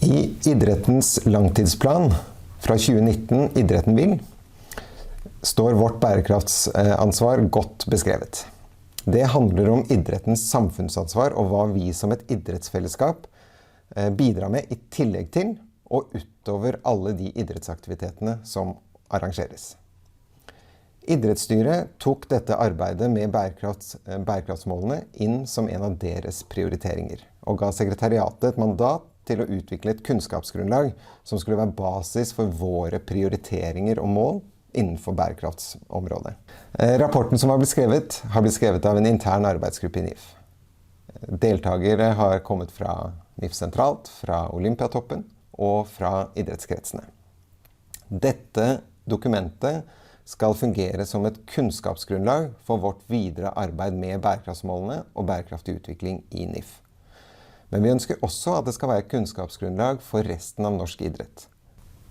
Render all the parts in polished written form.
I idrettens langtidsplan fra 2019, Idretten vil, står vårt bærekraftsansvar godt beskrevet. Det handler om idrettens samfunnsansvar og hva vi som et idrettsfellesskap bidrar med i tillegg til og utover alle de idrettsaktivitetene som arrangeres. Idrettsstyret tok dette arbeidet med bærekraftsmålene inn som en av deres prioriteringer, og ga sekretariatet et mandat til å utvikle et kunnskapsgrunnlag som skulle være basis for våre prioriteringer og mål innenfor bærekraftsområdet. Rapporten som har blitt skrevet av en intern arbeidsgruppe i NIF. Deltagere har kommet fra NIF sentralt, fra Olympiatoppen og fra idrettskretsene. Dette dokumentet skal fungere som et kunnskapsgrunnlag for vårt videre arbeid med bærekraftsmålene og bærekraftig utvikling i NIF. Men vi ønsker også at det skal være et kunnskapsgrunnlag for resten av norsk idrett.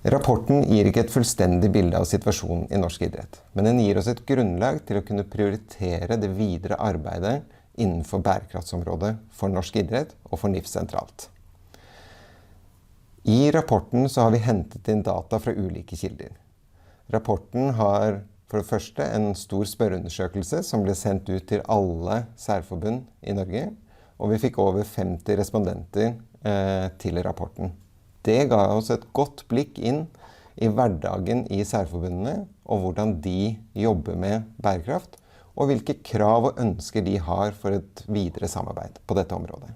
Rapporten gir ikke et fullstendig bilde av situasjonen i norsk idrett, men den gir oss et grunnlag til å kunne prioritere det videre arbeidet innenfor bærekraftsområdet for norsk idrett og for NIF sentralt. I rapporten så har vi hentet inn data fra ulike kilder. Rapporten har for det første en stor spørreundersøkelse som ble sendt ut til alle særforbund i Norge, og vi fikk over 50 respondenter til rapporten. Det ga oss et godt blikk inn i hverdagen i særforbundene, og hvordan de jobber med bærekraft, og hvilke krav og ønsker de har for et videre samarbeid på dette området.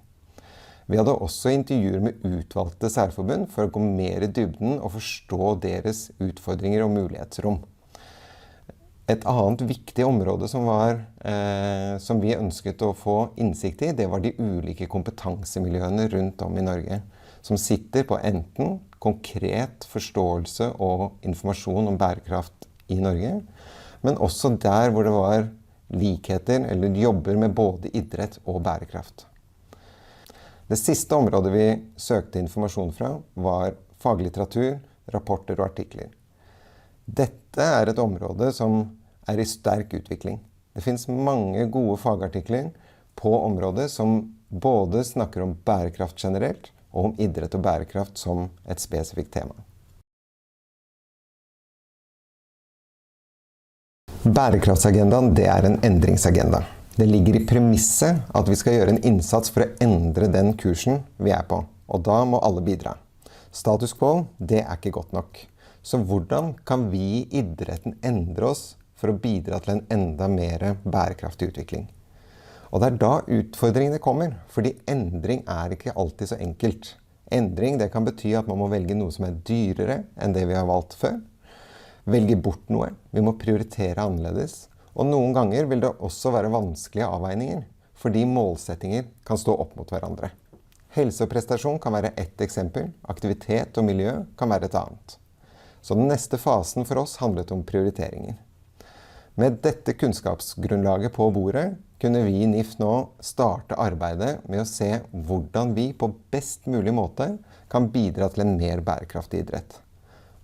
Vi hadde også intervjuer med utvalgte særforbund for å gå mer i dybden og forstå deres utfordringer og mulighetsrom. Et annet viktig område som vi ønsket å få innsikt i, det var de ulike kompetansemiljøene rundt om i Norge, som sitter på enten konkret forståelse og informasjon om bærekraft i Norge, men også der hvor det var likheter eller jobber med både idrett og bærekraft. Det siste området vi søkte informasjon fra var faglitteratur, rapporter og artikler. Dette er et område som er i sterk utvikling. Det finnes mange gode fagartikler på området som både snakker om bærekraft generelt og om idrett og bærekraft som et spesifikt tema. Bærekraftsagendaen, det er en endringsagenda. Det ligger i premisset at vi skal gjøre en innsats for å endre den kursen vi er på, og da må alle bidra. Status quo, det er ikke godt nok. Så hvordan kan vi i idretten endre oss for å bidra til en enda mer bærekraftig utvikling? Og det er da utfordringene kommer, fordi endring er ikke alltid så enkelt. Endring, det kan bety at man må velge noe som er dyrere enn det vi har valgt før. Velge bort noe, vi må prioritere annerledes. Og noen ganger vil det også være vanskelige avveininger, fordi målsettinger kan stå opp mot hverandre. Helse og prestasjon kan være ett eksempel, aktivitet og miljø kan være et annet. Så den neste fasen for oss handlet om prioriteringer. Med dette kunnskapsgrunnlaget på bordet kunne vi i NIF nå starte arbeidet med å se hvordan vi på best mulig måte kan bidra til en mer bærekraftig idrett.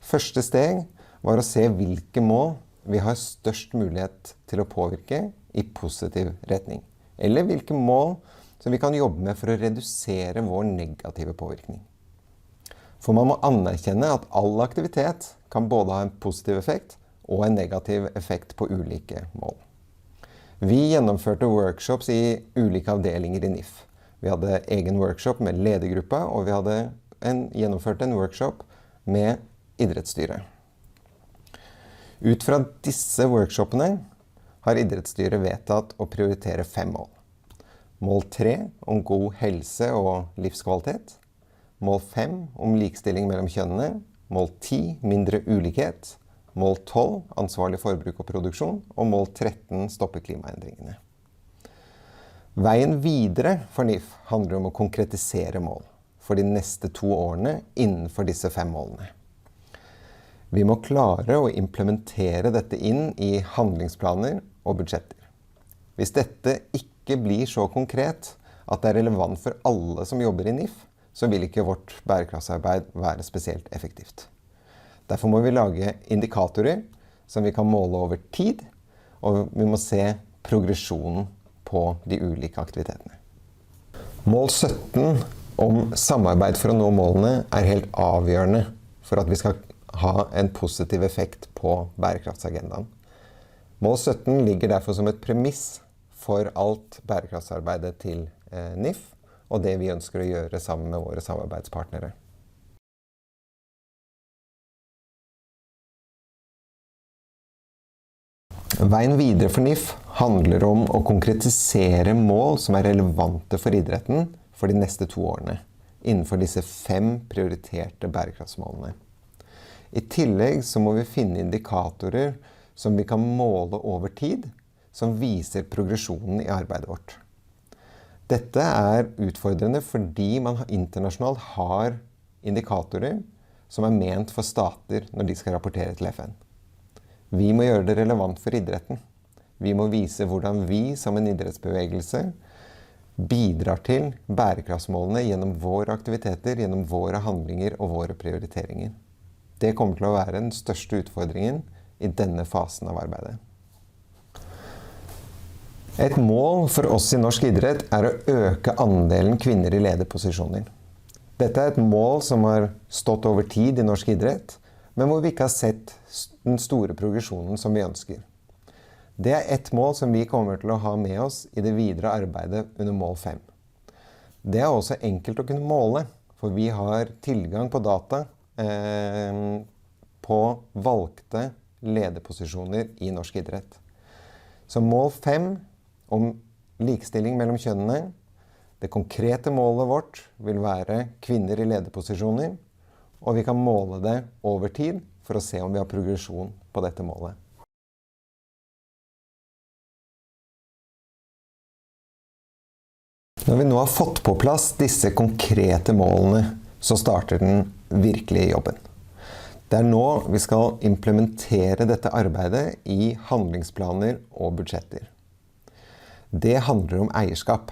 Første steg var å se hvilke mål vi har størst mulighet til å påvirke i positiv retning, eller hvilke mål som vi kan jobbe med for å redusere vår negative påvirkning. For man må anerkjenne at all aktivitet kan både ha en positiv effekt og en negativ effekt på ulike mål. Vi gjennomførte workshops i ulike avdelinger i NIF. Vi hadde egen workshop med ledergruppa, og vi hadde gjennomført en workshop med idrettsstyret. Ut fra disse workshopene har idrettsstyret vedtatt å prioritere 5 mål. Mål 3 om god helse og livskvalitet. Mål 5 om likestilling mellom kjønnene. Mål 10 mindre ulikhet. Mål 12 ansvarlig forbruk og produksjon. Og mål 13 stoppe klimaendringene. Veien videre for NIF handler om å konkretisere mål for de neste 2 årene innenfor disse 5 målene. Vi må klare å implementere dette inn i handlingsplaner og budsjetter. Hvis dette ikke blir så konkret at det er relevant for alle som jobber i NIF, så vil ikke vårt bærekraftsarbeid være spesielt effektivt. Derfor må vi lage indikatorer som vi kan måle over tid, og vi må se progresjonen på de ulike aktivitetene. Mål 17 om samarbeid for å nå målene er helt avgjørende for at vi skal ha en positiv effekt på bærekraftsagendaen. Mål 17 ligger derfor som et premiss for alt bærekraftsarbeidet til NIF, og det vi ønsker å gjøre sammen med våre samarbeidspartnere. Veien videre for NIF handler om å konkretisere mål som er relevante for idretten for de neste 2 årene, innenfor disse 5 prioriterte bærekraftsmålene. I tillegg så må vi finne indikatorer som vi kan måle over tid, som viser progresjonen i arbeidet vårt. Dette er utfordrende fordi man internasjonalt har indikatorer som er ment for stater når de skal rapportere til FN. Vi må gjøre det relevant for idretten. Vi må vise hvordan vi som en idrettsbevegelse bidrar til bærekraftsmålene gjennom våre aktiviteter, gjennom våre handlinger og våre prioriteringer. Det kommer til å være den største utfordringen i denne fasen av arbeidet. Et mål for oss i norsk idrett er å øke andelen kvinner i lederposisjoner. Dette er et mål som har stått over tid i norsk idrett, men hvor vi ikke har sett den store progresjonen som vi ønsker. Det er et mål som vi kommer til å ha med oss i det videre arbeidet under mål 5. Det er også enkelt å kunne måle, for vi har tilgang på data på valgte lederposisjoner i norsk idrett. Så mål 5 om likestilling mellom kjønnene, det konkrete målet vårt vil være kvinner i lederposisjoner, og vi kan måle det over tid for å se om vi har progresjon på dette målet. Når vi nå har fått på plass disse konkrete målene, så starter den virkelige jobben. Det er nå vi skal implementere dette arbeidet i handlingsplaner og budsjetter. Det handler om eierskap.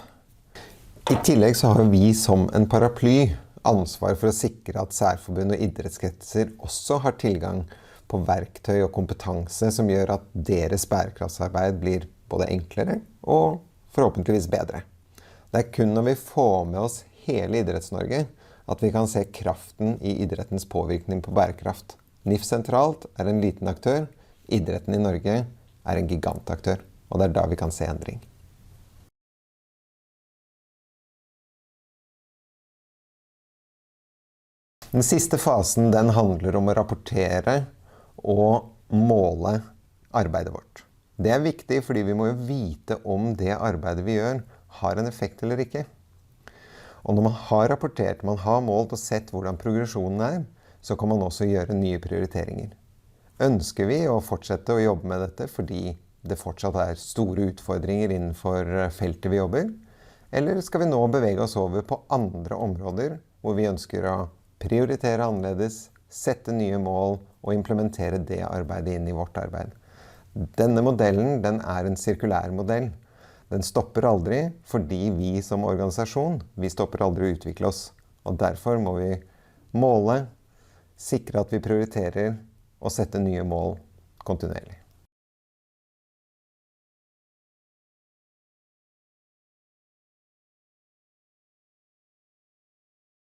I tillegg så har vi som en paraply ansvar for å sikre at særforbund og idrettskretser også har tilgang på verktøy og kompetanse som gjør at deres bærekraftsarbeid blir både enklere og forhåpentligvis bedre. Det er kun når vi får med oss hele Idretts-Norge at vi kan se kraften i idrettens påvirkning på bærekraft. NIF sentralt er en liten aktør, idretten i Norge er en gigantaktør, og det er da vi kan se endring. Den siste fasen den handler om å rapportere og måle arbeidet vårt. Det er viktig fordi vi må jo vite om det arbeidet vi gjør har en effekt eller ikke. Og når man har rapportert, man har målt og sett hvordan progresjonen er, så kan man også gjøre nye prioriteringer. Ønsker vi å fortsette å jobbe med dette fordi det fortsatt er store utfordringer innenfor feltet vi jobber? Eller skal vi nå bevege oss over på andre områder hvor vi ønsker å prioritere annerledes, sette nye mål og implementere det arbeidet inn i vårt arbeid? Denne modellen den er en sirkulær modell. Den stopper aldri fordi vi som organisasjon, vi stopper aldri å utvikle oss. Og derfor må vi måle, sikre at vi prioriterer og sette nye mål kontinuerlig.